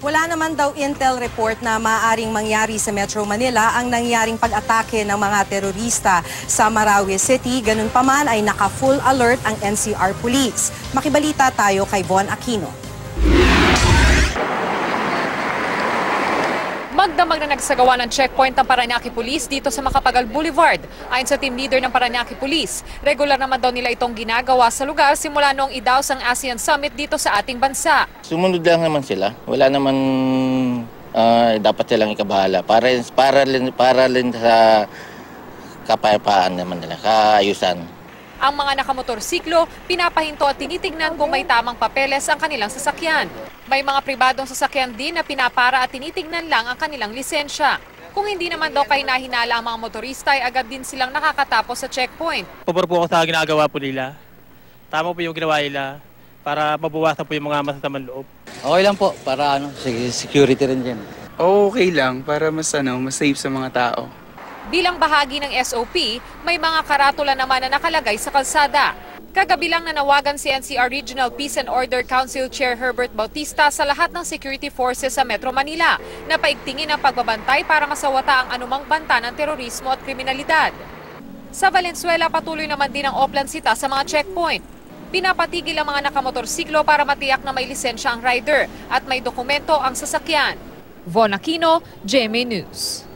Wala naman daw intel report na maaaring mangyari sa Metro Manila ang nangyaring pag-atake ng mga terorista sa Marawi City. Ganun pa man ay naka-full alert ang NCR Police. Makibalita tayo kay Von Aquino. Magdamag na nagsagawa ng checkpoint ng Parañaque Police dito sa Macapagal Boulevard. Ayon sa team leader ng Parañaque Police, regular naman daw nila itong ginagawa sa lugar simula noong idaos ang ASEAN Summit dito sa ating bansa. Sumunod lang naman sila. Wala naman dapat silang ikabahala. Para rin sa kapayapaan naman nila, kaayusan. Ang mga nakamotorsiklo, pinapahinto at tinitignan kung may tamang papeles ang kanilang sasakyan. May mga pribadong sasakyan din na pinapara at tinitignan lang ang kanilang lisensya. Kung hindi naman daw kahinahinala ang mga motorista ay agad din silang nakakatapos sa checkpoint. Pabor po ako sa ginagawa po nila. Tama po yung ginawa nila para mabawasan po yung mga masasamang loob. Okay lang po para security rin din. Okay lang para mas safe sa mga tao. Bilang bahagi ng SOP, may mga karatula naman na nakalagay sa kalsada. Kagabi lang nanawagan si NCR Regional Peace and Order Council Chair Herbert Bautista sa lahat ng security forces sa Metro Manila na paigtingin ang pagbabantay para masawata ang anumang banta ng terorismo at kriminalidad. Sa Valenzuela, patuloy naman din ang Oplan Sita sa mga checkpoint. Pinapatigil ang mga nakamotorsiklo para matiyak na may lisensya ang rider at may dokumento ang sasakyan. Von Aquino, GMA News.